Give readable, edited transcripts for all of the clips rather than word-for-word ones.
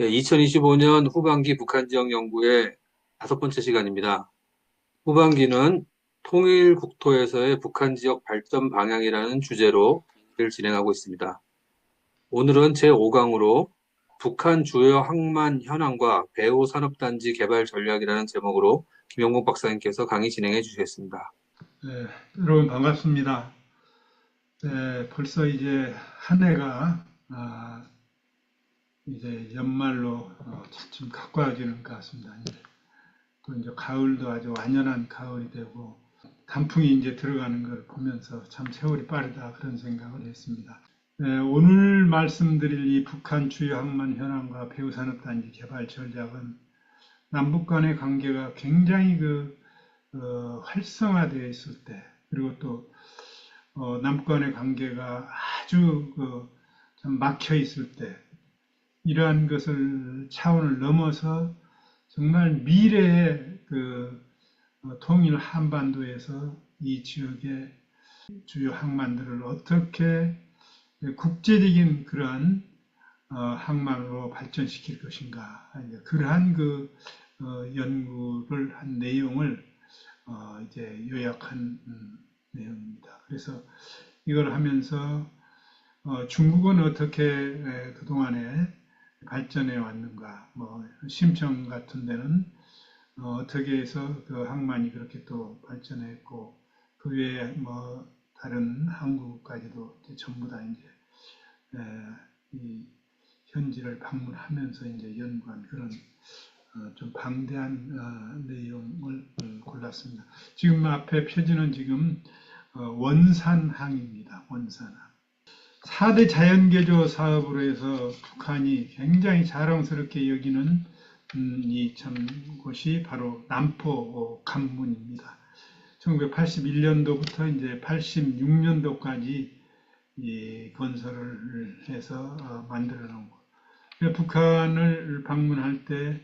네, 2025년 후반기 북한 지역 연구의 5번째 시간입니다. 후반기는 통일 국토에서의 북한 지역 발전 방향이라는 주제로 를 진행하고 있습니다. 오늘은 제5강으로 북한 주요 항만 현황과 배후 산업단지 개발 전략이라는 제목으로 김영국 박사님께서 강의 진행해 주시겠습니다. 네, 여러분 반갑습니다. 네, 벌써 이제 한 해가 이제 연말로 차츰 가까워지는 것 같습니다. 또 이제 가을도 아주 완연한 가을이 되고 단풍이 이제 들어가는 걸 보면서 참 세월이 빠르다 그런 생각을 했습니다. 네, 오늘 말씀드릴 이 북한 주요 항만 현황과 배후 산업단지 개발 전략은 남북 간의 관계가 굉장히 활성화되어 있을 때 그리고 또 남북 간의 관계가 아주 좀 막혀 있을 때 이러한 것을 차원을 넘어서 정말 미래의 통일 한반도에서 이 지역의 주요 항만들을 어떻게 국제적인 그러한 항만으로 발전시킬 것인가 그러한 연구를 한 내용을 이제 요약한 내용입니다. 그래서 이걸 하면서 중국은 어떻게 그동안에 발전해 왔는가, 뭐 심청 같은 데는 어떻게 해서 그 항만이 그렇게 또 발전했고 그 외에 뭐 다른 항구까지도 전부 다 이제 이 현지를 방문하면서 이제 연구한 그런 좀 방대한 내용을 골랐습니다. 지금 앞에 표지는 지금 원산항입니다. 원산항. 4대 자연개조 사업으로 해서 북한이 굉장히 자랑스럽게 여기는 이 참 곳이 바로 남포 관문입니다. 1981년도부터 이제 86년도까지 이 건설을 해서 만들어 놓은 것. 북한을 방문할 때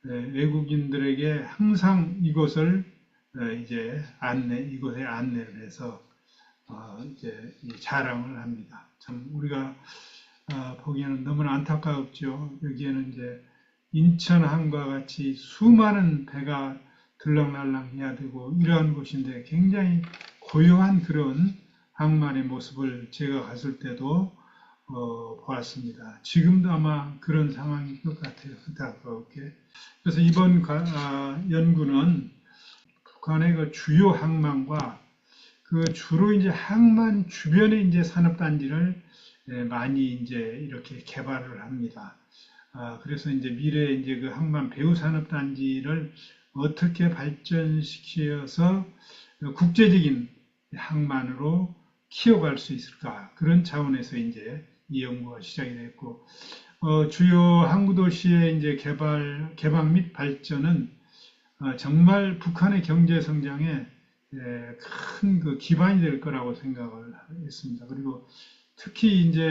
외국인들에게 항상 이곳을 이곳에 안내를 해서 이제 자랑을 합니다. 참 우리가 보기에는 너무나 안타깝죠. 여기에는 이제 인천항과 같이 수많은 배가 들락날락 해야 되고 이러한 곳인데 굉장히 고요한 그런 항만의 모습을 제가 갔을 때도 보았습니다. 지금도 아마 그런 상황일 것 같아요. 안타깝게. 그래서 이번 연구는 북한의 그 주요 항만과 그 주로 이제 항만 주변에 이제 산업단지를 많이 이제 이렇게 개발을 합니다. 그래서 이제 미래에 이제 그 항만 배후 산업단지를 어떻게 발전시켜서 국제적인 항만으로 키워갈 수 있을까 그런 차원에서 이제 이 연구가 시작이 됐고 주요 항구 도시의 이제 개방 및 발전은 정말 북한의 경제 성장에 큰 그 기반이 될 거라고 생각을 했습니다. 그리고 특히 이제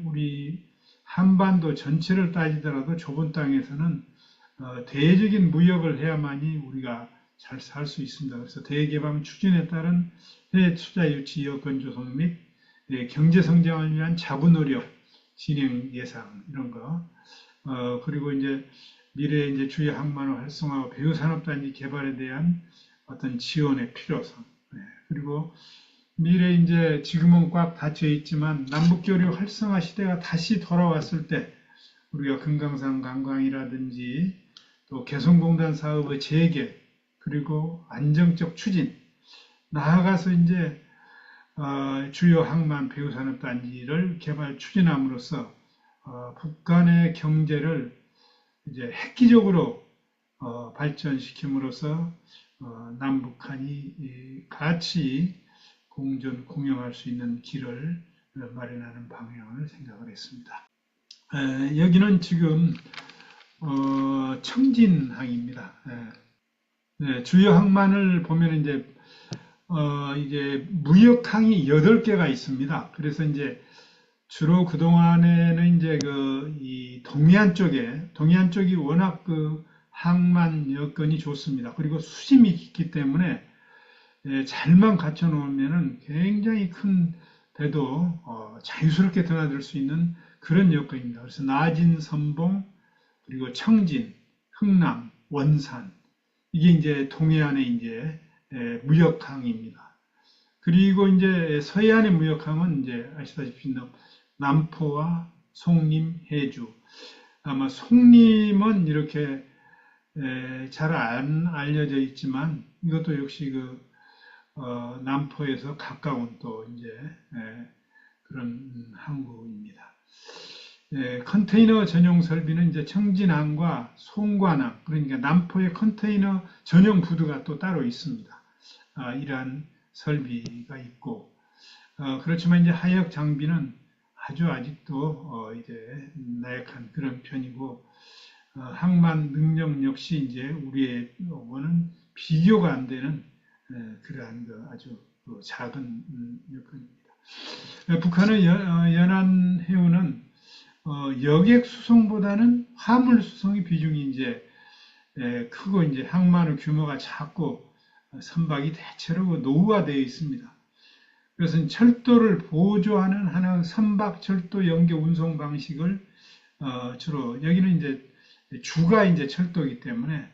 우리 한반도 전체를 따지더라도 좁은 땅에서는 대외적인 무역을 해야만이 우리가 잘 살 수 있습니다. 그래서 대개방 추진에 따른 해외 투자 유치 여건 조성 및 경제 성장을 위한 자부 노력 진행 예상 이런 거 그리고 이제 미래 이제 주요 항만화 활성화와 배후 산업단지 개발에 대한 어떤 지원의 필요성 그리고 미래 이제 지금은 꽉 닫혀 있지만 남북교류 활성화 시대가 다시 돌아왔을 때 우리가 금강산 관광이라든지 또 개성공단 사업의 재개 그리고 안정적 추진 나아가서 이제 주요 항만 배후 산업단지를 개발 추진함으로써 북한의 경제를 이제 획기적으로 발전시킴으로써 남북한이 같이 공용할 수 있는 길을 마련하는 방향을 생각을 했습니다. 여기는 지금 청진항입니다. 주요 항만을 보면 이제 무역항이 8개가 있습니다. 그래서 이제 주로 그동안에는 이제 이 동해안 쪽이 워낙 항만 여건이 좋습니다. 그리고 수심이 깊기 때문에 잘만 갖춰 놓으면은 굉장히 큰 배도 자유스럽게 드나들 수 있는 그런 여건입니다. 그래서 나진, 선봉, 그리고 청진, 흥남, 원산 이게 이제 동해안의 이제 무역항입니다. 그리고 이제 서해안의 무역항은 이제 아시다시피 남포와 송림, 해주. 아마 송림은 이렇게 잘 안 알려져 있지만 이것도 역시 남포에서 가까운 또 이제 그런 항구입니다. 컨테이너 전용 설비는 이제 청진항과 송관항, 그러니까 남포의 컨테이너 전용 부두가 또 따로 있습니다. 이러한 설비가 있고, 그렇지만 이제 하역 장비는 아직도 이제 나약한 그런 편이고, 항만 능력 역시 이제 우리하고는 비교가 안 되는 그러한 아주 작은 여건입니다. 북한의 연안 여객 수송보다는 화물 수송의 비중이 이제 크고 이제 항만의 규모가 작고 선박이 대체로 노후화되어 있습니다. 그래서 철도를 보조하는 하나의 선박 철도 연계 운송 방식을 주로 여기는 이제 주가 이제 철도이기 때문에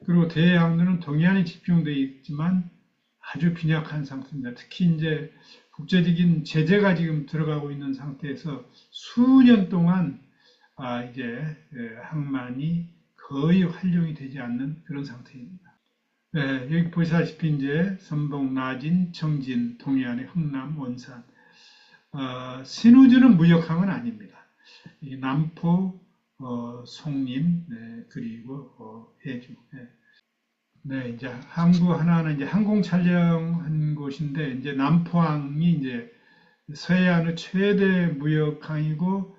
그리고 대해항로는 동해안에 집중되어 있지만 아주 빈약한 상태입니다. 특히 이제 국제적인 제재가 지금 들어가고 있는 상태에서 수년 동안 이제 항만이 거의 활용이 되지 않는 그런 상태입니다. 여기 보시다시피 이제 선봉, 나진, 청진, 동해안의 흥남, 원산. 신우주는 무역항은 아닙니다. 이 남포, 송림, 그리고 해주. 이제 항구 하나는 이제 항공 촬영한 곳인데 이제 남포항이 이제 서해안의 최대 무역항이고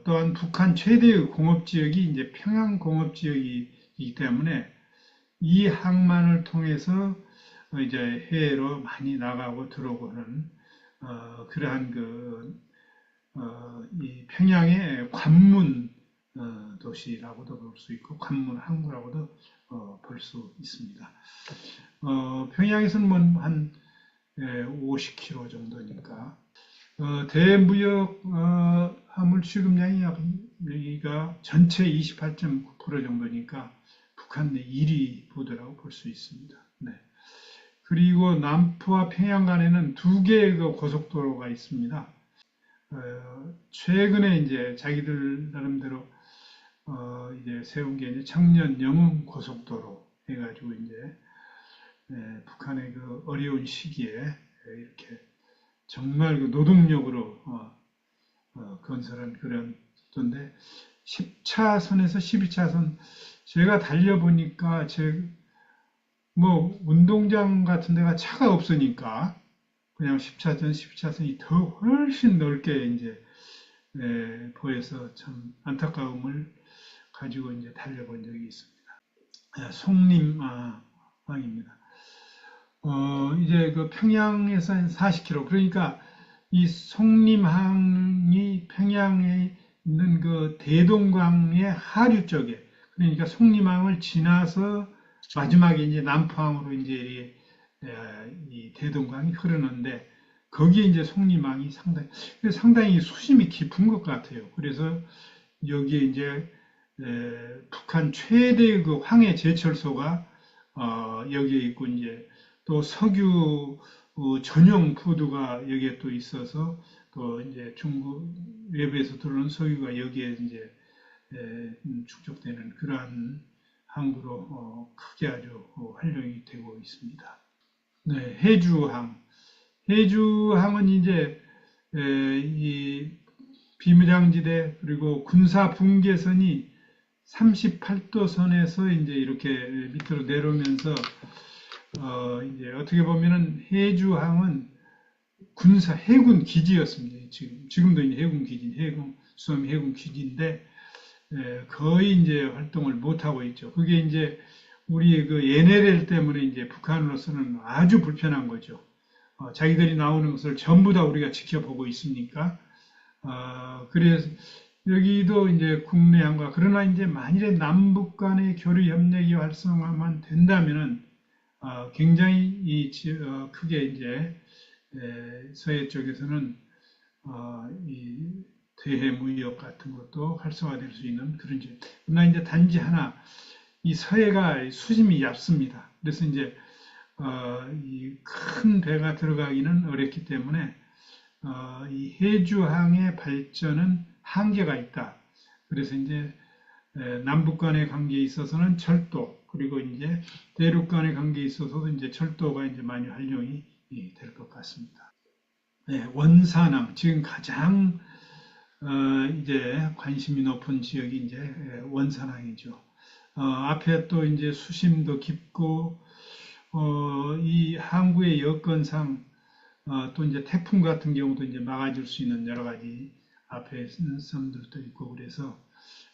또한 북한 최대의 공업지역이 이제 평양공업지역이기 때문에 이 항만을 통해서 이제 해외로 많이 나가고 들어오고 하는 그러한 이 평양의 관문 도시라고도 볼 수 있고 관문 항구라고도 볼 수 있습니다. 평양에서는 뭐 한 50km 정도니까 대무역 화물 취급량이 여기가 전체 28.9% 정도니까 북한 내 1위 부대라고 볼 수 있습니다. 그리고 남포와 평양 간에는 두 개의 고속도로가 있습니다. 최근에 이제 자기들 나름대로 이제 세운 게 이제 청년 영흥 고속도로 해가지고 이제 북한의 어려운 시기에 이렇게 정말 노동력으로 건설한 그런 건데 10차선에서 12차선 제가 달려보니까 뭐 운동장 같은 데가 차가 없으니까 그냥 10차선, 12차선이 더 훨씬 넓게 이제 보여서 참 안타까움을 가지고 이제 달려본 적이 있습니다. 송림항입니다. 이제 평양에서 한 40km. 그러니까 이 송림항이 평양에 있는 대동강의 하류 쪽에, 그러니까 송림항을 지나서 마지막에 이제 남포항으로 이제 이 대동강이 흐르는데 거기에 이제 송림항이 상당히 수심이 깊은 것 같아요. 그래서 여기에 이제 북한 최대의 황해 제철소가 여기에 있고 이제 또 석유 전용 부두가 여기에 또 있어서 또 이제 중국 외부에서 들어오는 석유가 여기에 이제 축적되는 그러한 항구로 크게 아주 활용이 되고 있습니다. 해주항. 해주항은 이제 이 비무장지대 그리고 군사 분계선이 38도 선에서 이제 이렇게 밑으로 내려오면서 이제 어떻게 보면은 해주항은 해군 기지였습니다. 지금도 이제 해군 기지, 수섬 해군 기지인데 거의 이제 활동을 못 하고 있죠. 그게 이제 우리 NLL 때문에 이제 북한으로서는 아주 불편한 거죠. 자기들이 나오는 것을 전부 다 우리가 지켜보고 있으니까. 그래서 여기도 이제 국내항과 그러나 이제 만일에 남북 간의 교류 협력이 활성화만 된다면은 굉장히 크게 이제 서해 쪽에서는 대해 무역 같은 것도 활성화될 수 있는 그런 점. 그러나 이제 단지 하나, 이 서해가 수심이 얕습니다. 그래서 이제 이 큰 배가 들어가기는 어렵기 때문에 이 해주항의 발전은 한계가 있다. 그래서 이제 남북 간의 관계에 있어서는 철도, 그리고 이제 대륙 간의 관계에 있어서도 이제 철도가 이제 많이 활용이 될 것 같습니다. 네, 원산항, 지금 가장 이제 관심이 높은 지역이 이제 원산항이죠. 앞에 또 이제 수심도 깊고, 이 항구의 여건상 또 이제 태풍 같은 경우도 이제 막아줄 수 있는 여러 가지 앞에 있는 섬들도 있고 그래서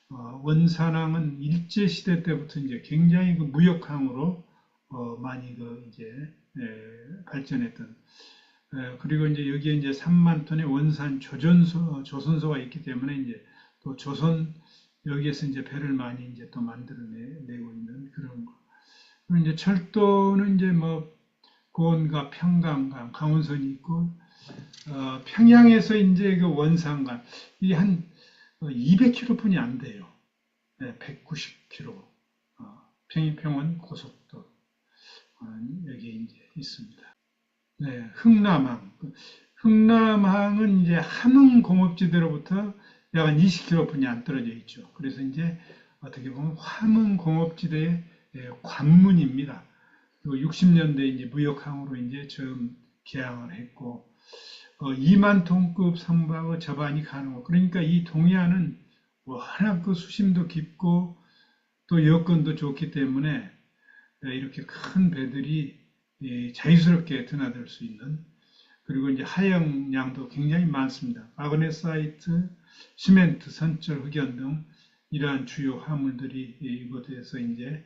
원산항은 일제 시대 때부터 이제 굉장히 그 무역항으로 많이 그 이제 발전했던 그리고 이제 여기에 이제 3만 톤의 원산 조선소가 있기 때문에 이제 또 조선 여기에서 이제 배를 많이 이제 또 만들어내고 있는 그런 거. 그리고 이제 철도는 이제 뭐 고원과 평강강, 강원선이 있고 평양에서 이제 그 원산간 이게 한 200km뿐이 안 돼요. 네, 190km. 평원 고속도로 여기 이제 있습니다. 네, 흥남항. 흥남항은 이제 함흥 공업지대로부터 약 한 20km뿐이 안 떨어져 있죠. 그래서 이제 어떻게 보면 함흥 공업지대의 관문입니다. 60년대 이제 무역항으로 이제 처음 개항을 했고, 2만 톤급 선박의 접안이 가능하고, 그러니까 이 동해안은 워낙 그 수심도 깊고 또 여건도 좋기 때문에 이렇게 큰 배들이 자유스럽게 드나들 수 있는 그리고 이제 하역량도 굉장히 많습니다. 마그네사이트, 시멘트, 선철, 흑연 등 이러한 주요 화물들이 이곳에서 이제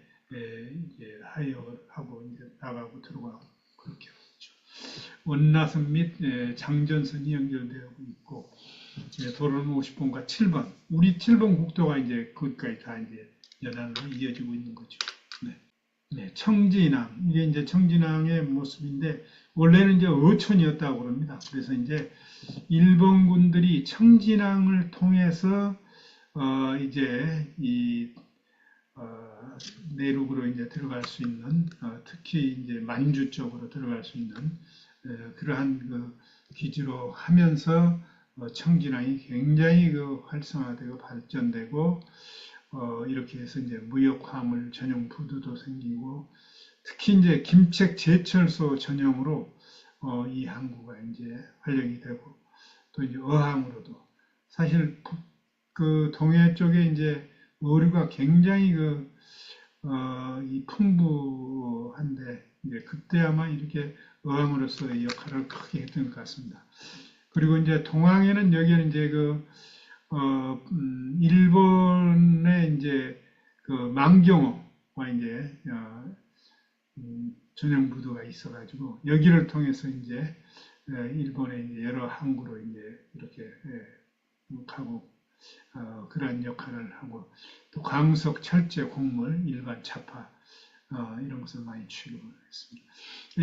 하역을 하고 이제 나가고 들어가고 그렇게 하죠. 원나선 및 장전선이 연결되어 있고 도로는 50번과 7번. 우리 7번 국도가 이제 거기까지 다 이제 연안으로 이어지고 있는 거죠. 네. 네, 청진항. 이게 이제 청진항의 모습인데, 원래는 이제 어촌이었다고 그럽니다. 그래서 이제 일본군들이 청진항을 통해서, 이제 내륙으로 이제 들어갈 수 있는, 특히 이제 만주 쪽으로 들어갈 수 있는, 그러한 그 기지로 하면서, 청진항이 굉장히 그 활성화되고 발전되고, 이렇게 해서 이제 무역 화물 전용 부두도 생기고 특히 이제 김책 제철소 전용으로 이 항구가 이제 활용이 되고 또 이제 어항으로도 사실 그 동해 쪽에 이제 어류가 굉장히 이 풍부한데 이제 그때 아마 이렇게 어항으로서의 역할을 크게 했던 것 같습니다. 그리고 이제 동항에는 여기는 이제 일본의 이제 그 망경호와 이제 전용 부두가 있어가지고 여기를 통해서 이제 일본의 이제 여러 항구로 이제 이렇게 가고 그러한 역할을 하고 또 광석, 철제, 곡물, 일반 차파 이런 것을 많이 취급을 했습니다.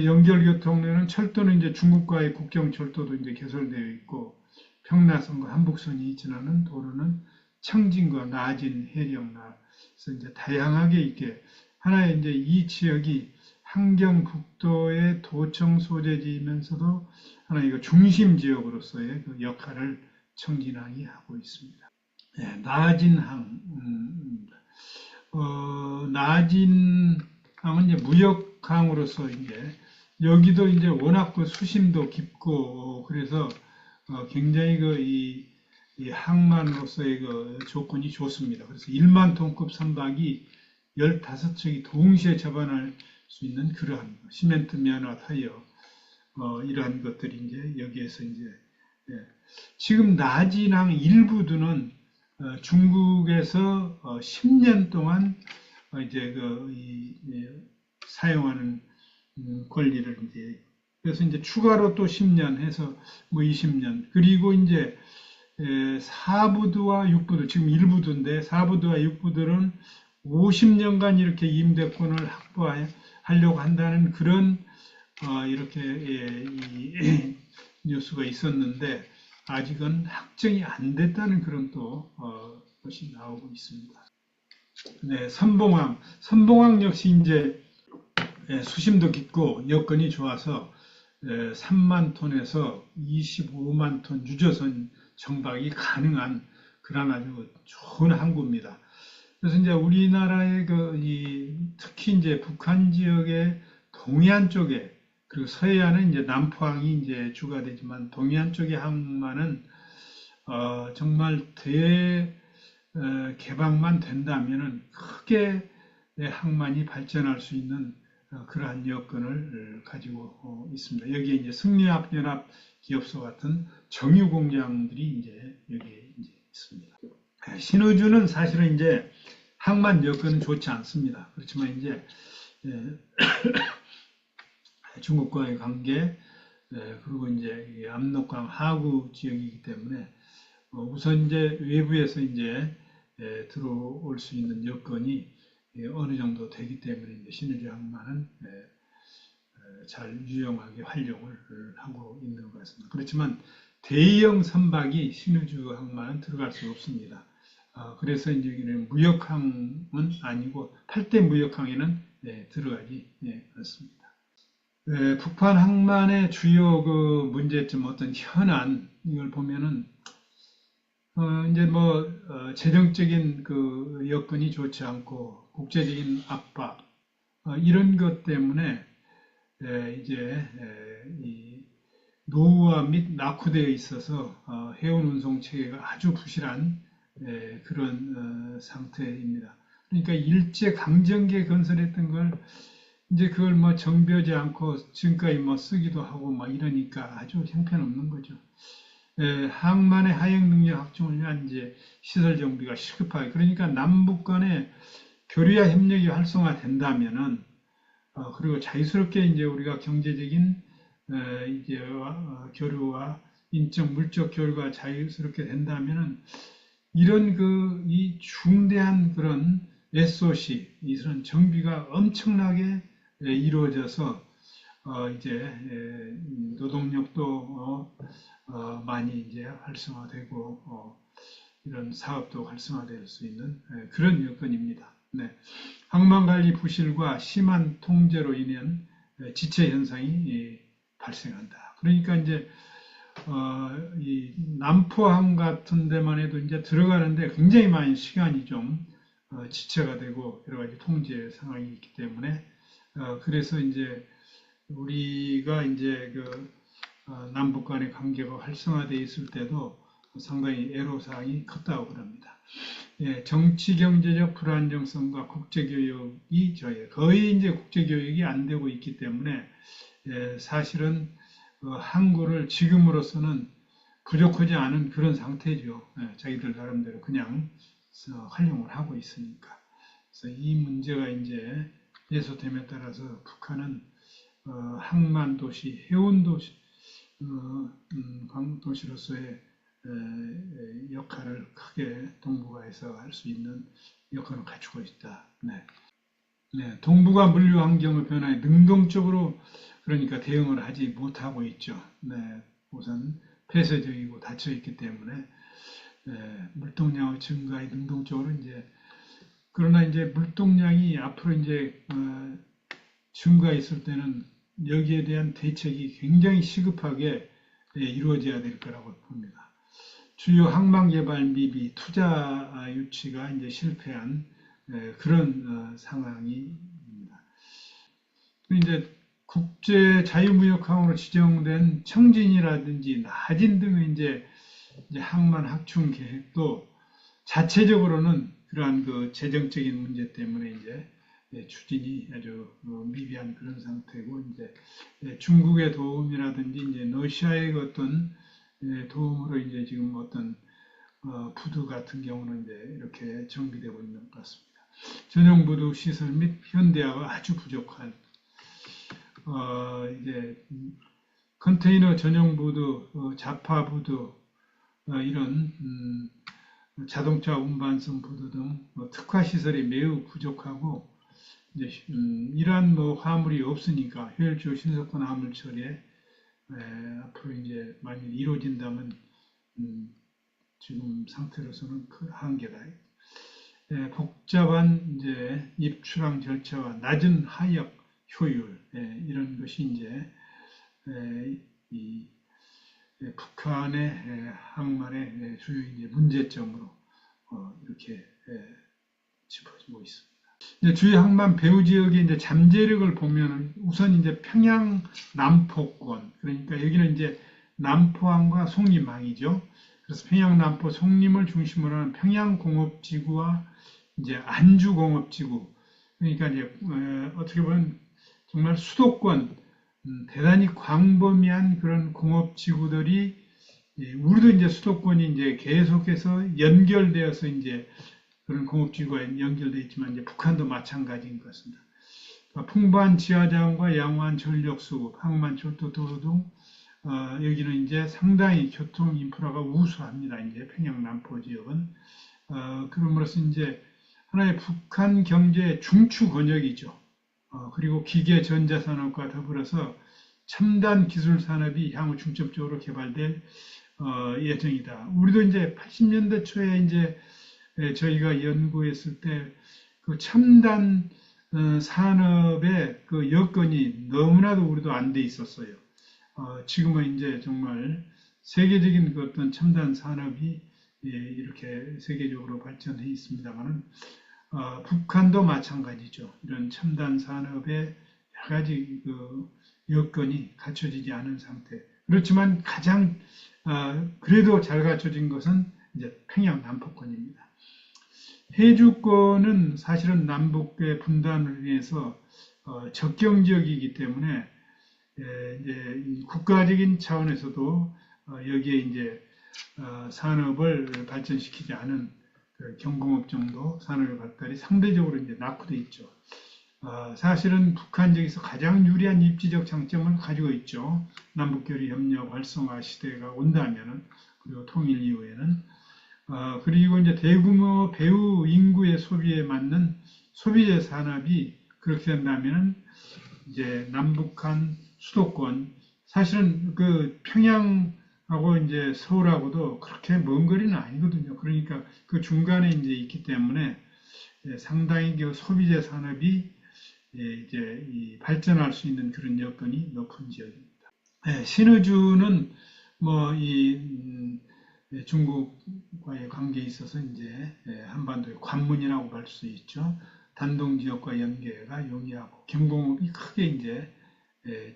연결교통로는 철도는 이제 중국과의 국경 철도도 이제 개설되어 있고 평나선과 한북선이 지나는 도로는 청진과 나진, 해령나서 이제 다양하게 있게 하나의 이제 이 지역이 함경북도의 도청 소재지이면서도 하나의 그 중심 지역으로서의 그 역할을 청진항이 하고 있습니다. 네, 나진항, 나진항은 이제 무역항으로서 이제 여기도 이제 워낙 그 수심도 깊고 그래서 굉장히 이 항만으로서의 그 조건이 좋습니다. 그래서 1만 톤급 선박이 15척이 동시에 접안할 수 있는 그러한 시멘트 면화 타이어 이러한 것들이 이제 여기에서 이제 지금 나진항 일부두는 중국에서 10년 동안 이제 사용하는 권리를 이제 그래서 이제 추가로 또 10년 해서 뭐 20년 그리고 이제 4부두와 6부두 지금 1부두인데 4부두와 6부두는 50년간 이렇게 임대권을 확보하려고 한다는 그런 이렇게 이 뉴스가 있었는데 아직은 확정이 안 됐다는 그런 또 것이 나오고 있습니다. 네, 선봉왕 역시 이제 수심도 깊고 여건이 좋아서 3만 톤에서 25만 톤 유조선 정박이 가능한 그런 아주 좋은 항구입니다. 그래서 이제 우리나라의 특히 이제 북한 지역의 동해안 쪽에 그리고 서해안은 이제 남포항이 이제 주가 되지만 동해안 쪽의 항만은 정말 개방만 된다면은 크게 항만이 발전할 수 있는 그러한 여건을 가지고 있습니다. 여기에 이제 승리합연합 기업소 같은 정유 공장들이 이제 여기에 이제 있습니다. 신의주는 사실은 이제 항만 여건은 좋지 않습니다. 그렇지만 이제 중국과의 관계 그리고 이제 압록강 하구 지역이기 때문에 우선 이제 외부에서 이제 들어올 수 있는 여건이 어느 정도 되기 때문에 이제 신의주 항만은 잘 유용하게 활용을 하고 있는 것 같습니다. 그렇지만 대형 선박이 신의주 항만은 들어갈 수 없습니다. 그래서 이제 무역항은 아니고 8대 무역항에는 들어가지 않습니다. 북한 항만의 주요 그 문제점 어떤 현안 이걸 보면은 이제 재정적인 그 여건이 좋지 않고 국제적인 압박 이런 것 때문에 이제 이 노후화 및 낙후되어 있어서 해운 운송 체계가 아주 부실한 그런 상태입니다. 그러니까 일제 강점기에 건설했던 걸 이제 그걸 정비하지 않고 지금까지 쓰기도 하고 이러니까 아주 형편없는 거죠. 항만의 하역 능력 확충을 위한 이제 시설 정비가 시급하게 그러니까 남북 간의 교류와 협력이 활성화된다면은 그리고 자유스럽게 이제 우리가 경제적인 이제 교류와 인적 물적 교류가 자유스럽게 된다면은 이런 이 중대한 그런 SOC 이런 정비가 엄청나게 이루어져서 이제 노동력도 많이 이제 활성화되고 이런 사업도 활성화될 수 있는 그런 여건입니다. 네. 항만관리 부실과 심한 통제로 인한 지체 현상이 발생한다. 그러니까 이제 이 남포항 같은 데만 해도 이제 들어가는데 굉장히 많은 시간이 좀 지체가 되고 여러 가지 통제 상황이 있기 때문에 그래서 이제 우리가 이제 남북 간의 관계가 활성화되어 있을 때도 상당히 애로사항이 컸다고 그럽니다. 정치 경제적 불안정성과 국제교역이 거의 이제 국제교역이 안 되고 있기 때문에 사실은 항구를 지금으로서는 부족하지 않은 그런 상태죠. 자기들 나름대로 그냥 활용을 하고 있으니까. 그래서 이 문제가 이제 해소됨에 따라서 북한은 항만 도시, 해운 도시, 도시로서의 역할을 크게 동북아에서 할 수 있는 여건을 갖추고 있다. 네. 네, 동북아 물류 환경의 변화에 능동적으로 그러니까 대응을 하지 못하고 있죠. 네, 우선 폐쇄적이고 닫혀 있기 때문에 물동량의 증가에 능동적으로 이제 그러나 이제 물동량이 앞으로 이제 증가했을 때는 여기에 대한 대책이 굉장히 시급하게 이루어져야 될 거라고 봅니다. 주요 항만 개발 미비 투자 유치가 이제 실패한 그런 상황입니다. 이제 국제 자유무역항으로 지정된 청진이라든지 나진 등의 이제 항만 확충 계획도 자체적으로는 그러한 그 재정적인 문제 때문에 이제 추진이 아주 미비한 그런 상태고 이제 중국의 도움이라든지 이제 러시아의 어떤 도움으로 이제 지금 어떤 부두 같은 경우는 이제 이렇게 정비되고 있는 것 같습니다. 전용 부두 시설 및 현대화가 아주 부족한 이제 컨테이너 전용 부두, 자파 부두 이런 자동차 운반선 부두 등 특화 시설이 매우 부족하고 이제 이러한 화물이 없으니까 효율적 신속한 화물 처리에 앞으로 이제 만일 이루어진다면 지금 상태로서는 그 한계다. 복잡한 이제 입출항 절차와 낮은 하역 효율 이런 것이 이제 이 북한의 항만의 주요 이제 문제점으로 이렇게 짚어지고 있습니다. 이제 주요 항만 배후 지역의 이제 잠재력을 보면은 우선 이제 평양 남포권, 그러니까 여기는 이제 남포항과 송림항이죠. 그래서 평양 남포 송림을 중심으로 하는 평양공업지구와 이제 안주공업지구, 그러니까 이제 어떻게 보면 정말 수도권 대단히 광범위한 그런 공업지구들이 우리도 이제 수도권이 이제 계속해서 연결되어서 이제 그런 공업지구가 연결되어 있지만 이제 북한도 마찬가지인 것 같습니다. 풍부한 지하자원과 양호한 전력수급, 항만, 철도, 도로 등 여기는 이제 상당히 교통 인프라가 우수합니다. 이제 평양 남포 지역은 그럼으로써 이제 하나의 북한 경제의 중추 권역이죠. 그리고 기계 전자산업과 더불어서 첨단 기술 산업이 향후 중점적으로 개발될 예정이다. 우리도 이제 80년대 초에 이제 저희가 연구했을 때 그 첨단 산업의 그 여건이 너무나도 우리도 안 돼 있었어요. 지금은 이제 정말 세계적인 그 어떤 첨단 산업이 이렇게 세계적으로 발전해 있습니다만은 북한도 마찬가지죠. 이런 첨단 산업의 여러 가지 그 여건이 갖춰지지 않은 상태. 그렇지만 가장 그래도 잘 갖춰진 것은 이제 평양 남포권입니다. 해주권은 사실은 남북의 분단을 위해서 접경 지역이기 때문에 이제 국가적인 차원에서도 여기에 이제 산업을 발전시키지 않은 경공업 정도 산업의 발달이 상대적으로 이제 낙후돼 있죠. 사실은 북한 쪽에서 가장 유리한 입지적 장점을 가지고 있죠. 남북교류 협력 활성화 시대가 온다면은 그리고 통일 이후에는 그리고 이제 대규모 배후 인구의 소비에 맞는 소비재 산업이 그렇게 된다면은 이제 남북한 수도권 사실은 그 평양하고 이제 서울하고도 그렇게 먼 거리는 아니거든요. 그러니까 그 중간에 이제 있기 때문에 상당히 그 소비재 산업이 이제 발전할 수 있는 그런 여건이 높은 지역입니다. 신의주는 뭐 이 중국과의 관계에 있어서 이제 한반도의 관문이라고 할 수 있죠. 단동 지역과 연계가 용이하고 경공업이 크게 이제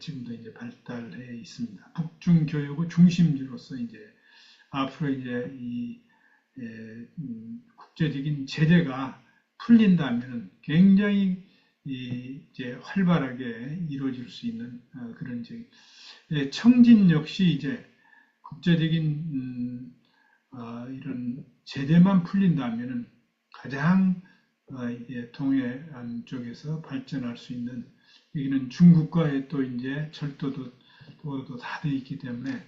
지금도 이제 발달해 있습니다. 북중 교육의 중심지로서 이제 앞으로 이제 이 국제적인 제재가 풀린다면 굉장히 이제 활발하게 이루어질 수 있는 그런 지역. 청진 역시 이제 국제적인 이런 제재만 풀린다면은 가장 이제 동해안 쪽에서 발전할 수 있는 여기는 중국과의 또 이제 철도도 도로도 다 돼 있기 때문에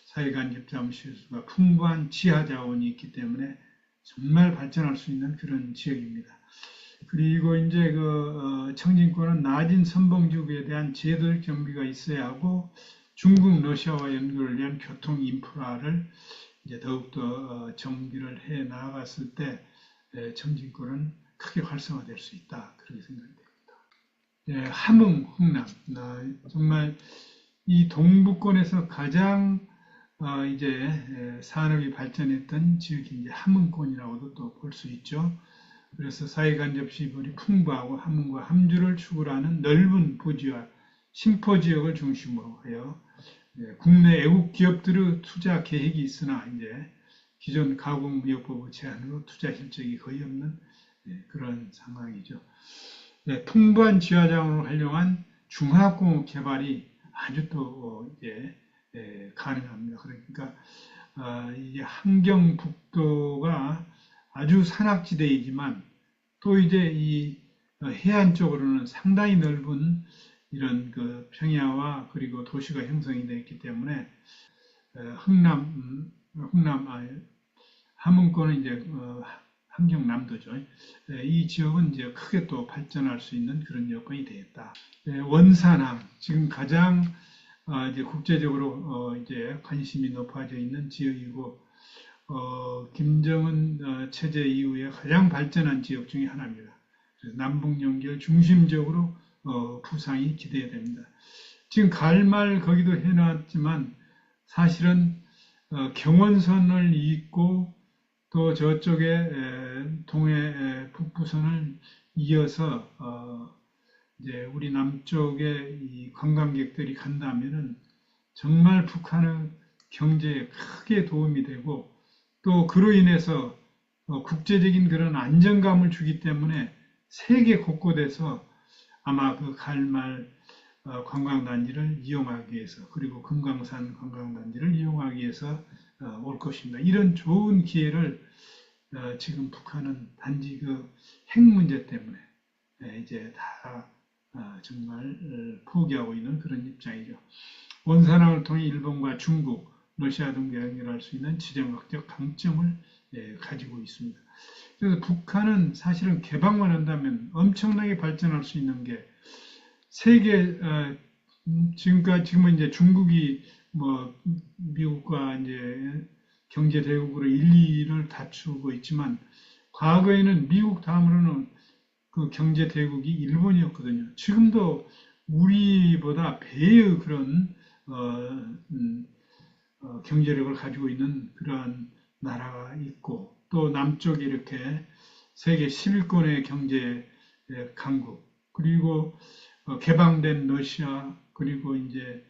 사회간접 잠수수가 풍부한 지하 자원이 있기 때문에 정말 발전할 수 있는 그런 지역입니다. 그리고 이제 그 청진권은 낮은 선봉지구에 대한 제도적 정비가 있어야 하고 중국, 러시아와 연결을 위한 교통 인프라를 이제 더욱더 정비를 해 나아갔을 때 청진권은 크게 활성화될 수 있다. 그렇게 생각됩니다. 함흥, 흥남 정말 이 동부권에서 가장 이제 산업이 발전했던 지역이 이제 함흥권이라고도 또 볼 수 있죠. 그래서 사회간접 시설이 풍부하고 함흥과 함주를 추구하는 넓은 부지와 심포 지역을 중심으로 하여 국내 애국 기업들의 투자 계획이 있으나 이제 기존 가공무역법 제한으로 투자 실적이 거의 없는 그런 상황이죠. 풍부한 지하자원을 활용한 중화공업 개발이 아주 또 이제 가능합니다. 그러니까 이게 함경북도가 아주 산악지대이지만 또 이제 이 해안 쪽으로는 상당히 넓은 이런 그 평야와 그리고 도시가 형성이 되어 있기 때문에 함흥권은 이제 함경남도죠. 이 지역은 이제 크게 또 발전할 수 있는 그런 여건이 되겠다. 원산항 지금 가장 이제 국제적으로 이제 관심이 높아져 있는 지역이고 김정은 체제 이후에 가장 발전한 지역 중에 하나입니다. 그래서 남북 연결 중심적으로 부상이 기대됩니다. 지금 가을말 거기도 해놨지만 사실은 경원선을 잇고 또 저쪽에 동해 북부선을 이어서 이제 우리 남쪽에 이 관광객들이 간다면은 정말 북한의 경제에 크게 도움이 되고 또 그로 인해서 국제적인 그런 안정감을 주기 때문에 세계 곳곳에서 아마 그 가을말 관광단지를 이용하기 위해서 그리고 금강산 관광단지를 이용하기 위해서 올 것입니다. 이런 좋은 기회를 지금 북한은 단지 그 핵 문제 때문에 이제 다 정말 포기하고 있는 그런 입장이죠. 원산항을 통해 일본과 중국, 러시아 등과 연결할 수 있는 지정학적 강점을 가지고 있습니다. 그래서 북한은 사실은 개방만 한다면 엄청나게 발전할 수 있는 게 세계 지금은 이제 중국이 뭐 미국과 이제 경제 대국으로 1, 2위를 다투고 있지만 과거에는 미국 다음으로는 그 경제 대국이 일본이었거든요. 지금도 우리보다 배의 그런 경제력을 가지고 있는 그러한 나라가 있고 또 남쪽에 이렇게 세계 10위권의 경제 강국 그리고 개방된 러시아 그리고 이제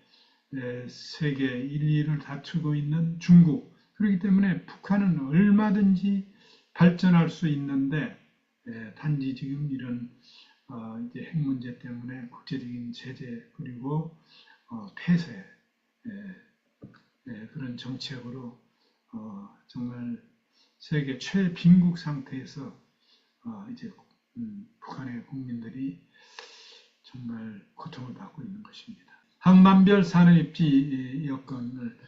세계 1, 2위를 다투고 있는 중국 그렇기 때문에 북한은 얼마든지 발전할 수 있는데 단지 지금 이런 이제 핵 문제 때문에 국제적인 제재 그리고 폐쇄 그런 정책으로 정말 세계 최빈국 상태에서 이제 북한의 국민들이 정말 고통을 받고 있는 것입니다. 항만별 산업입지 여건을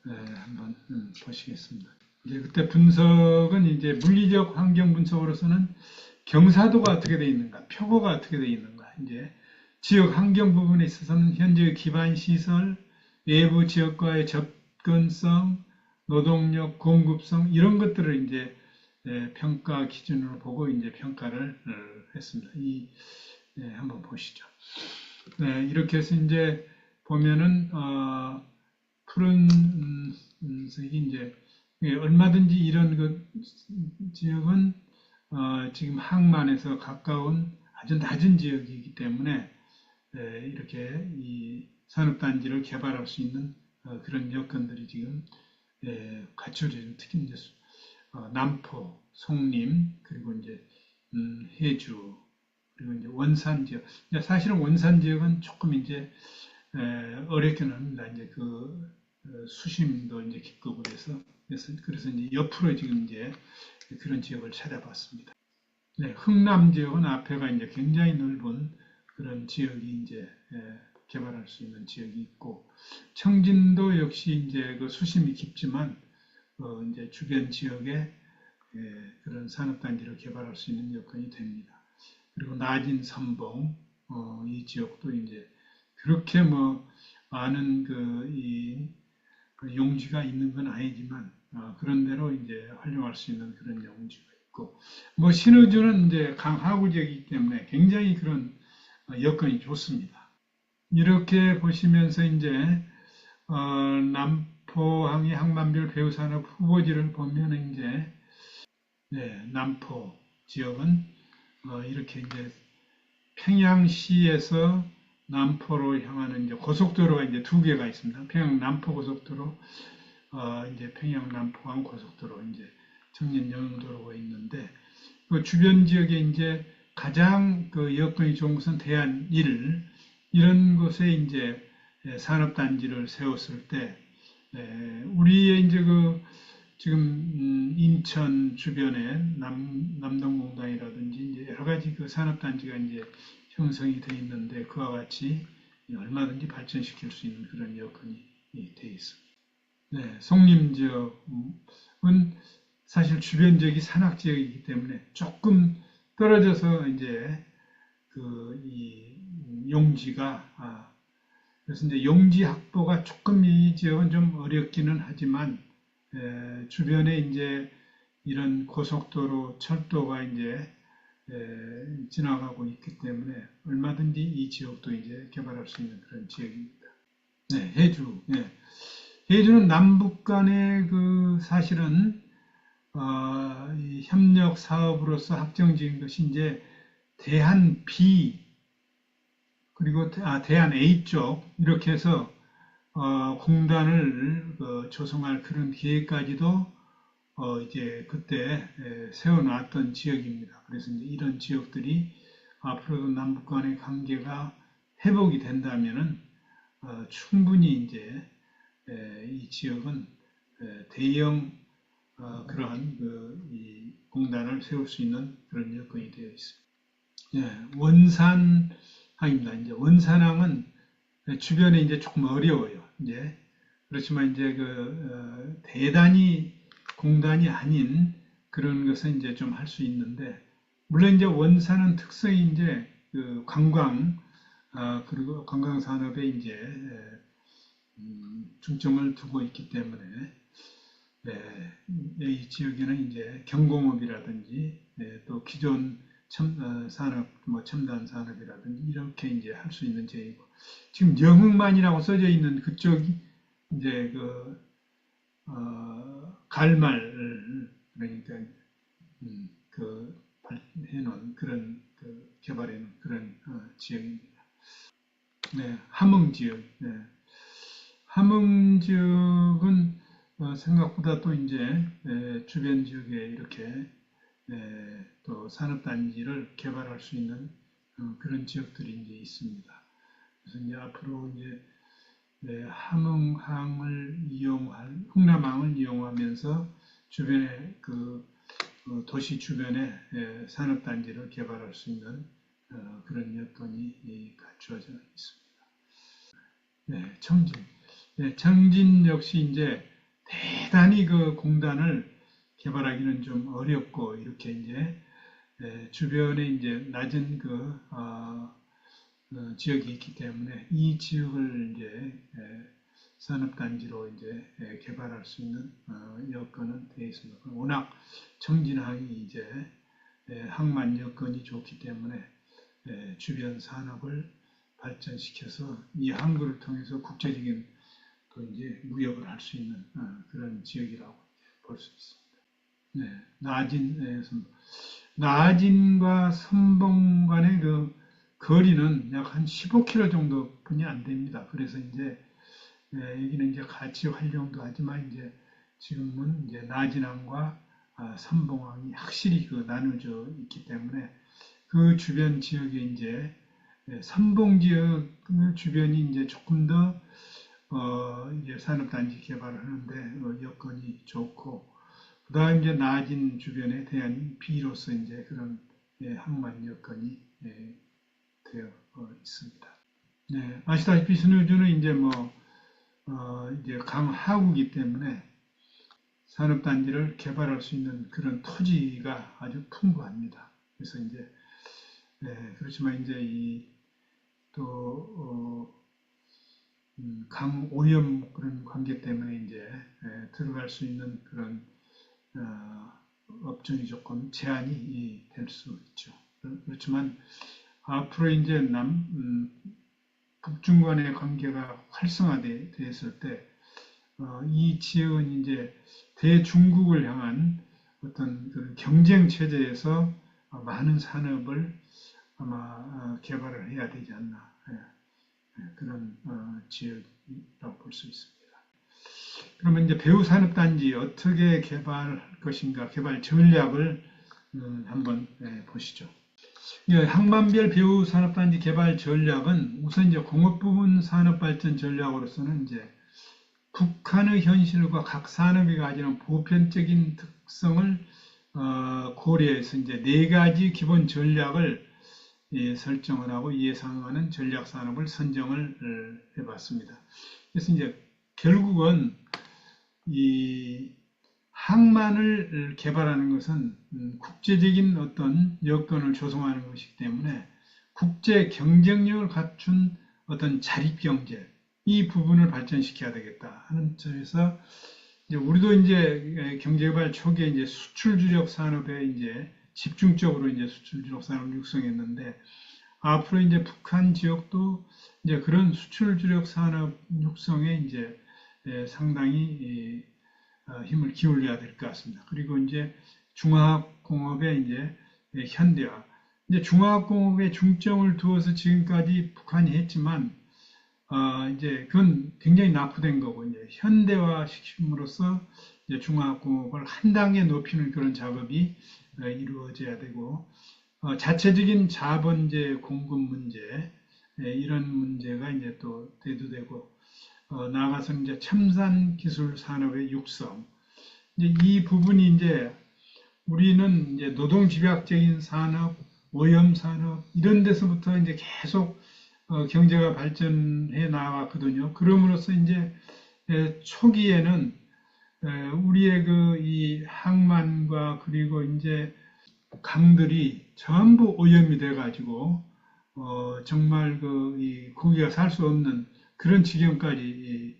한번 보시겠습니다. 이제 그때 분석은 이제 물리적 환경 분석으로서는 경사도가 어떻게 되어 있는가, 표고가 어떻게 되어 있는가, 이제 지역 환경 부분에 있어서는 현재 기반 시설, 외부 지역과의 접근성, 노동력 공급성 이런 것들을 이제 평가 기준으로 보고 이제 평가를 했습니다. 한번 보시죠. 이렇게 해서 이제 보면은 푸른 색이 이제 얼마든지 이런 그 지역은 지금 항만에서 가까운 아주 낮은 지역이기 때문에 이렇게 이 산업단지를 개발할 수 있는 그런 여건들이 지금 갖춰진 특히 이제 남포, 송림 그리고 이제 해주 그리고 이제 원산 지역. 사실은 원산 지역은 조금 이제 어렵긴 합니다. 이제 그 수심도 이제 깊고 그래서 이제 옆으로 지금 이제 그런 지역을 찾아봤습니다. 흥남 지역은 앞에가 이제 굉장히 넓은 그런 지역이 이제 개발할 수 있는 지역이 있고 청진도 역시 이제 그 수심이 깊지만 이제 주변 지역에 그런 산업단지를 개발할 수 있는 여건이 됩니다. 그리고 낮은 선봉 이 지역도 이제 그렇게 뭐 많은 그 용지가 있는 건 아니지만 그런 대로 이제 활용할 수 있는 그런 용지가 있고 뭐 신의주는 이제 강하구 지역이기 때문에 굉장히 그런 여건이 좋습니다. 이렇게 보시면서 이제 남포항의 항만별 배후산업 후보지를 보면 이제 남포 지역은 이렇게 이제 평양시에서 남포로 향하는 이제 고속도로가 이제 두 개가 있습니다. 평양 남포 고속도로, 이제 평양 남포간 고속도로, 이제 청년 영도로가 있는데 그 주변 지역에 이제 가장 그 여건이 좋은 것은 대안 1 이런 곳에 이제 산업단지를 세웠을 때 우리의 이제 그 지금 인천 주변에 남동공단이라든지 이제 여러 가지 그 산업단지가 이제 형성이 돼 있는데 그와 같이 얼마든지 발전시킬 수 있는 그런 여건이 돼 있습니다. 송림 지역은 사실 주변 지역이 산악 지역이기 때문에 조금 떨어져서 이제 이 용지가 그래서 이제 용지 확보가 조금 이 지역은 좀 어렵기는 하지만 주변에 이제 이런 고속도로, 철도가 이제 지나가고 있기 때문에 얼마든지 이 지역도 이제 개발할 수 있는 그런 지역입니다. 네, 해주. 네. 해주는 남북 간의 그 사실은 이 협력 사업으로서 확정지은 것이 이제 대한 B 그리고 대한 A 쪽 이렇게 해서 공단을 조성할 그런 계획까지도 이제 그때 세워놨던 지역입니다. 그래서 이제 이런 지역들이 앞으로도 남북 간의 관계가 회복이 된다면은 충분히 이제 이 지역은 대형 그러한 이 공단을 세울 수 있는 그런 여건이 되어 있습니다. 원산항입니다. 이제 원산항은 주변에 이제 조금 어려워요. 이제 그렇지만 이제 대단히 공단이 아닌 그런 것은 이제 좀 할 수 있는데 물론 이제 원산은 특성이 이제 그 관광 그리고 관광 산업에 이제 중점을 두고 있기 때문에 이 지역에는 이제 경공업이라든지 또 기존 산업, 뭐 첨단 산업이라든지 이렇게 이제 할 수 있는 지역이고 지금 영흥만이라고 써져 있는 그쪽이 이제 갈말 그러니까 해놓은 그런 개발해놓은 그런 지역입니다. 네, 함흥 지역. 네. 함흥 지역은 생각보다 또 이제 주변 지역에 이렇게 또 산업단지를 개발할 수 있는 그런 지역들이 이제 있습니다. 그래서 이제 앞으로 이제 흥남항을 이용하면서 주변에 도시 주변에 산업단지를 개발할 수 있는 그런 여건이 갖추어져 있습니다. 네, 청진. 네, 청진 역시 이제 대단히 그 공단을 개발하기는 좀 어렵고 이렇게 이제 주변에 이제 낮은 지역이 있기 때문에 이 지역을 이제 산업단지로 이제 개발할 수 있는 여건은 되어 있습니다. 워낙 청진항이 이제 항만 여건이 좋기 때문에 주변 산업을 발전시켜서 이 항구를 통해서 국제적인 또 이제 무역을 할 수 있는 그런 지역이라고 볼 수 있습니다. 네, 나진과 선봉 간의 그 거리는 약 한 15km 정도뿐이 안 됩니다. 그래서 이제 여기는 이제 같이 활용도 하지만 이제 지금은 이제 나진항과 선봉항이 확실히 나눠져 있기 때문에 그 주변 지역에 이제 선봉 지역 주변이 이제 조금 더 이제 산업단지 개발을 하는데 여건이 좋고 그다음 이제 나진 주변에 대한 비로서 이제 그런 항만 여건이 되어 있습니다. 네, 아시다시피 스누주는 이제 이제 강하구이기 때문에 산업단지를 개발할 수 있는 그런 토지가 아주 풍부합니다. 그래서 이제 그렇지만 이제 강오염 그런 관계 때문에 이제 들어갈 수 있는 그런 업종이 조금 제한이 될 수 있죠. 그렇지만 앞으로 이제 북중 간의 관계가 활성화됐을 때 이 지역은 이제 대중국을 향한 어떤 그런 경쟁 체제에서 많은 산업을 아마 개발을 해야 되지 않나 그런 지역이라고 볼 수 있습니다. 그러면 이제 배후산업단지 어떻게 개발할 것인가 개발 전략을 한번 보시죠. 항만별 배후산업단지 개발 전략은 우선 이제 공업부문 산업발전 전략으로서는 이제 북한의 현실과 각 산업이 가지는 보편적인 특성을 고려해서 이제 4가지 기본 전략을 설정을 하고 예상하는 전략 산업을 선정을 해봤습니다. 그래서 이제 결국은 이 항만을 개발하는 것은 국제적인 어떤 여건을 조성하는 것이기 때문에 국제 경쟁력을 갖춘 어떤 자립경제 이 부분을 발전시켜야 되겠다 하는 점에서 이제 우리도 이제 경제개발 초기에 이제 수출 주력 산업에 이제 집중적으로 이제 수출 주력 산업을 육성했는데 앞으로 이제 북한 지역도 이제 그런 수출 주력 산업 육성에 이제 상당히 힘을 기울여야 될 것 같습니다. 그리고 이제 중화학공업의 이제 현대화. 이제 중화학공업에 중점을 두어서 지금까지 북한이 했지만 이제 그건 굉장히 낙후된 거고 이제 현대화 시킴으로써 이제 중화학공업을 한 단계 높이는 그런 작업이 이루어져야 되고 자체적인 자본재 공급 문제 이런 문제가 이제 또 대두되고 나아가서 이제 첨단 기술 산업의 육성 이제 이 부분이 이제 우리는 이제 노동 집약적인 산업, 오염 산업 이런 데서부터 이제 계속 경제가 발전해 나왔거든요. 그럼으로써 이제 초기에는 우리의 그 이 항만과 그리고 이제 강들이 전부 오염이 돼가지고 정말 그 이 고기가 살 수 없는 그런 지경까지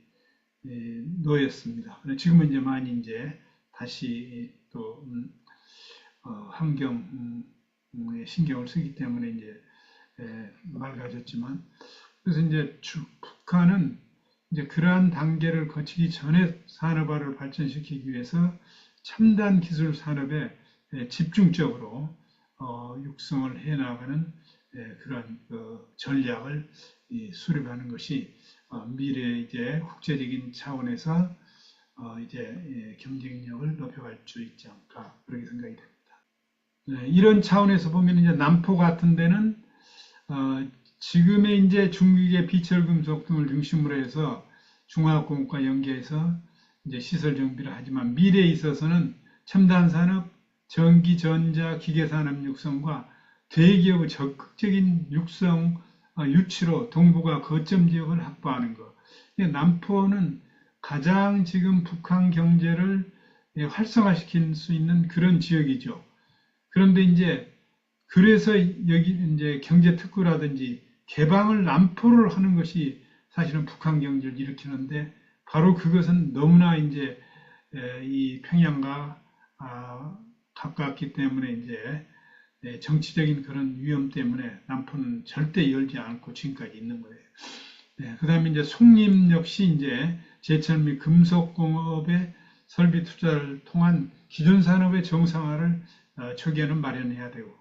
놓였습니다. 지금은 이제 많이 이제 다시 또 환경에 신경을 쓰기 때문에 이제 맑아졌지만 그래서 이제 북한은 이제 그러한 단계를 거치기 전에 산업화를 발전시키기 위해서 첨단 기술 산업에 집중적으로 육성을 해 나가는 그런 전략을 수립하는 것이 미래 이제 국제적인 차원에서 이제 경쟁력을 높여갈 수 있지 않을까 그렇게 생각이 됩니다. 네, 이런 차원에서 보면 이제 남포 같은 데는 지금의 이제 중국의 비철금속 등을 중심으로 해서 중화학공업과 연계해서 이제 시설 정비를 하지만 미래에 있어서는 첨단 산업, 전기, 전자, 기계 산업 육성과 대기업의 적극적인 육성 유치로 동북아 거점 지역을 확보하는 것. 남포는 가장 지금 북한 경제를 활성화시킬 수 있는 그런 지역이죠. 그런데 이제 그래서 여기 이제 경제 특구라든지 개방을 남포를 하는 것이 사실은 북한 경제를 일으키는데 바로 그것은 너무나 이제 이 평양과 가깝기 때문에 이제 정치적인 그런 위험 때문에 남포는 절대 열지 않고 지금까지 있는 거예요. 그다음에 이제 송림 역시 이제 제철 및 금속공업의 설비 투자를 통한 기존 산업의 정상화를 초기에는 마련해야 되고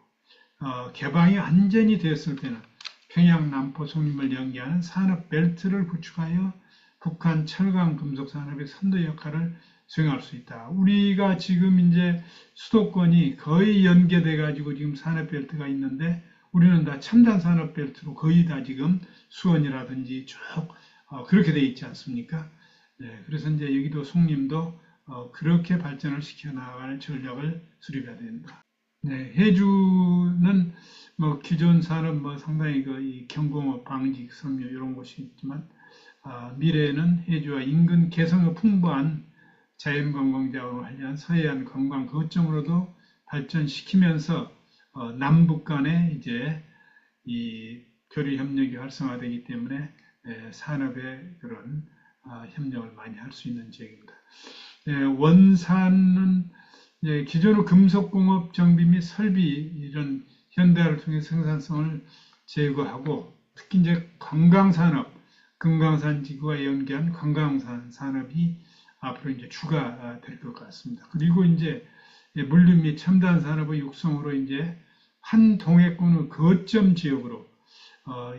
개방이 완전히 되었을 때는 평양, 남포, 송림을 연계하는 산업 벨트를 구축하여 북한 철강 금속 산업의 선도 역할을 수행할 수 있다. 우리가 지금 이제 수도권이 거의 연계돼 가지고 지금 산업 벨트가 있는데 우리는 다 첨단 산업 벨트로 거의 다 지금 수원이라든지 쭉 그렇게 돼 있지 않습니까? 네, 그래서 이제 여기도 송림도 그렇게 발전을 시켜 나갈 전략을 수립해야 된다. 네, 해주는 뭐 기존 산업 뭐 상당히 이 경공업, 방직, 섬유 이런 곳이 있지만 미래에는 해주와 인근 개성의 풍부한 자연관광지역으로 관련 서해안 관광 거점으로도 발전시키면서 남북 간에 이제 이 교류 협력이 활성화되기 때문에 산업의 그런 협력을 많이 할 수 있는 지역입니다. 원산은 기존의 금속공업 정비 및 설비 이런 현대화를 통해 생산성을 제고하고 특히 이제 관광산업, 금강산 지구와 연계한 관광산 산업이 앞으로 이제 주가 될 것 같습니다. 그리고 이제 물류 및 첨단 산업의 육성으로 이제 한 동해권의 거점 지역으로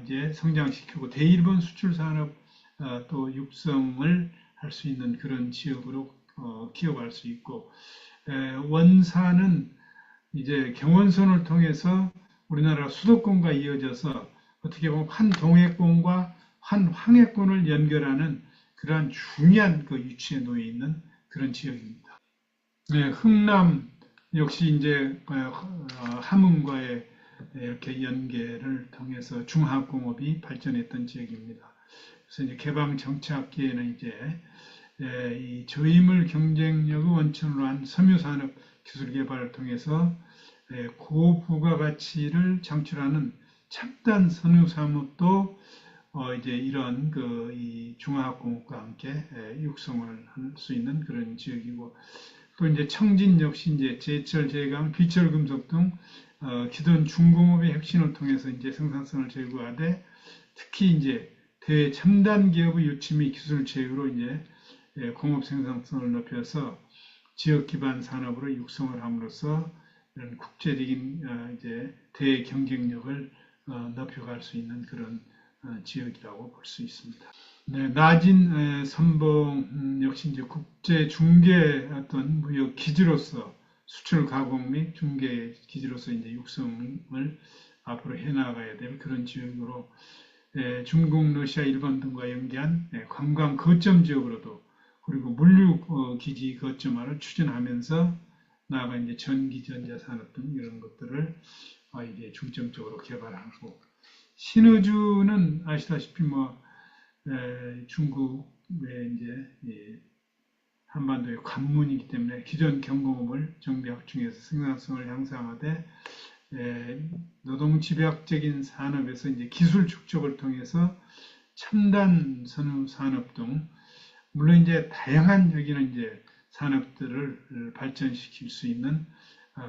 이제 성장시키고 대일본 수출 산업 또 육성을 할 수 있는 그런 지역으로 기업할 수 있고 원산은 이제 경원선을 통해서 우리나라 수도권과 이어져서 어떻게 보면 한 동해권과 한 황해권을 연결하는 그러한 중요한 그 위치에 놓여 있는 그런 지역입니다. 네, 흥남 역시 이제 함흥과의 이렇게 연계를 통해서 중화공업이 발전했던 지역입니다. 그래서 이제 개방 정착기에는 이제 이 저임을 경쟁력의 원천으로 한 섬유산업 기술 개발을 통해서 고부가가치를 창출하는 첨단 섬유산업도 이제 이런 이 중화학공업과 함께 육성을 할 수 있는 그런 지역이고, 또 이제 청진 역시 이제 제철, 제강, 비철 금속 등 기존 중공업의 혁신을 통해서 이제 생산성을 제고하되, 특히 이제 대첨단 기업의 유치 및 기술 제휴로 이제 공업 생산성을 높여서 지역 기반 산업으로 육성을 함으로써 이런 국제적인 이제 대경쟁력을 높여갈 수 있는 그런 지역이라고 볼 수 있습니다. 네, 나진 선봉 역시 이제 국제 중개 어떤 무역 기지로서 수출 가공 및 중개 기지로서 이제 육성을 앞으로 해나가야 될 그런 지역으로, 중국, 러시아, 일본 등과 연계한 관광 거점 지역으로도, 그리고 물류 기지 거점화를 추진하면서 나아가 이제 전기, 전자 산업 등 이런 것들을 이제 중점적으로 개발하고, 신의주는 아시다시피 중국의 이제 한반도의 관문이기 때문에 기존 경공업을 정비확충해서 생산성을 향상하되, 노동 집약적인 산업에서 이제 기술 축적을 통해서 첨단 선후 산업 등, 물론 이제 다양한 여기는 이제 산업들을 발전시킬 수 있는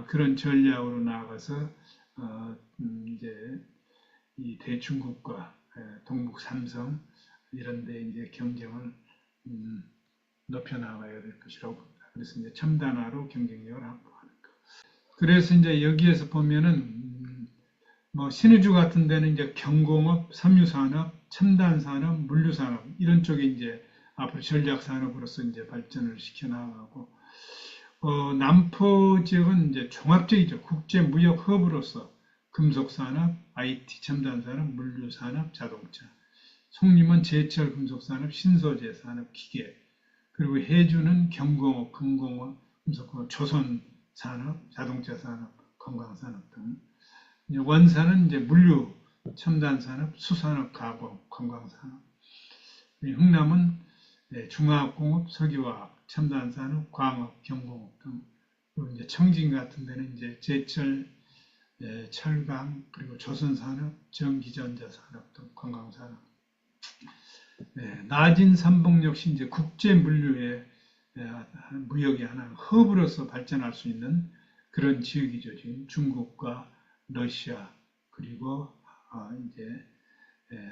그런 전략으로 나아가서 이제 이 대중국과 동북 삼성 이런 데 이제 경쟁을 높여 나가야 될 것이라고 봅니다. 그래서 이제 첨단화로 경쟁력을 확보하는 것. 그래서 이제 여기에서 보면은 신의주 같은 데는 이제 경공업, 섬유산업, 첨단산업, 물류산업 이런 쪽에 이제 앞으로 전략산업으로서 이제 발전을 시켜 나가고, 남포 지역은 이제 종합적이죠. 국제무역 허브로서 금속산업, IT, 첨단산업, 물류산업, 자동차. 송림은 제철 금속산업, 신소재 산업, 기계. 그리고 해주는 경공업, 금공업, 금속공업, 조선산업, 자동차 산업, 관광산업 등. 원산은 이제 물류, 첨단산업, 수산업, 가공, 관광산업. 흥남은 중화학공업, 석유화학, 첨단산업, 광업, 경공업 등. 그리고 이제 청진 같은 데는 이제 제철, 철강, 그리고 조선산업, 전기전자산업 등 관광산업. 나진 삼봉 역시 이제 국제 물류의 무역의 하나 허브로서 발전할 수 있는 그런 지역이죠. 지금 중국과 러시아, 그리고 이제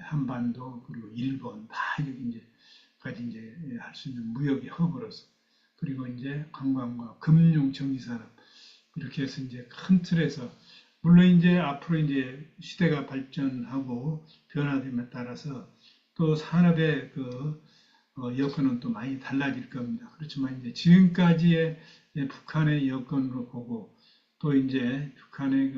한반도, 그리고 일본 다 여기 이제까지 이제 할 수 있는 무역의 허브로서, 그리고 이제 관광과 금융, 전기산업 이렇게 해서 이제 큰 틀에서, 물론 이제 앞으로 이제 시대가 발전하고 변화됨에 따라서 또 산업의 여건은 또 많이 달라질 겁니다. 그렇지만 이제 지금까지의 북한의 여건으로 보고, 또 이제 북한의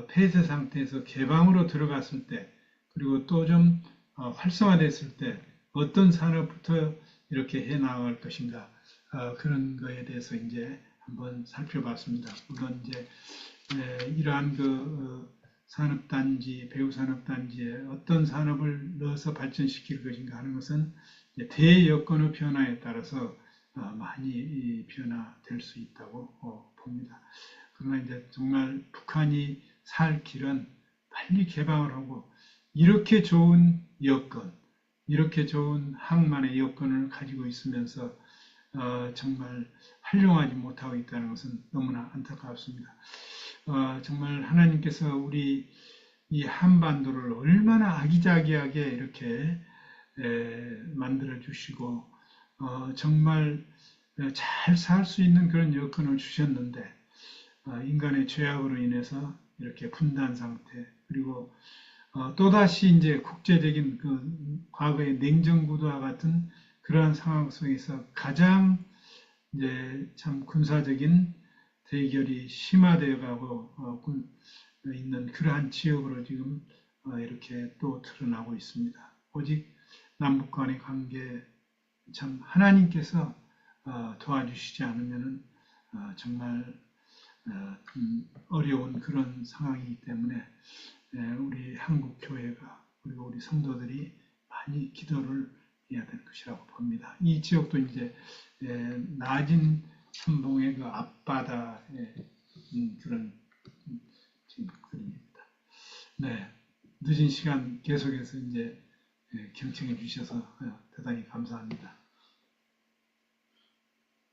폐쇄 상태에서 개방으로 들어갔을 때, 그리고 또 좀 활성화됐을 때 어떤 산업부터 이렇게 해 나갈 것인가, 그런 거에 대해서 이제 한번 살펴봤습니다. 물론 이제 이러한 산업단지, 배후산업단지에 어떤 산업을 넣어서 발전시킬 것인가 하는 것은 대여건의 변화에 따라서 많이 변화될 수 있다고 봅니다. 그러나 이제 정말 북한이 살 길은 빨리 개방을 하고, 이렇게 좋은 여건, 이렇게 좋은 항만의 여건을 가지고 있으면서 정말 활용하지 못하고 있다는 것은 너무나 안타깝습니다. 정말 하나님께서 우리 이 한반도를 얼마나 아기자기하게 이렇게 만들어 주시고, 정말 잘 살 수 있는 그런 여건을 주셨는데, 인간의 죄악으로 인해서 이렇게 분단 상태, 그리고 또다시 이제 국제적인 과거의 냉전구도와 같은 그러한 상황 속에서 가장 이제 참 군사적인 대결이 심화되어 가고 있는 그러한 지역으로 지금 이렇게 또 드러나고 있습니다. 오직 남북 간의 관계, 참 하나님께서 도와주시지 않으면 정말 어려운 그런 상황이기 때문에 우리 한국 교회가, 그리고 우리 성도들이 많이 기도를 해야 될 것이라고 봅니다. 이 지역도 이제 낮은 선봉의 그 앞바다의 그런 지금 그림입니다. 네, 늦은 시간 계속해서 이제 경청해 주셔서 대단히 감사합니다.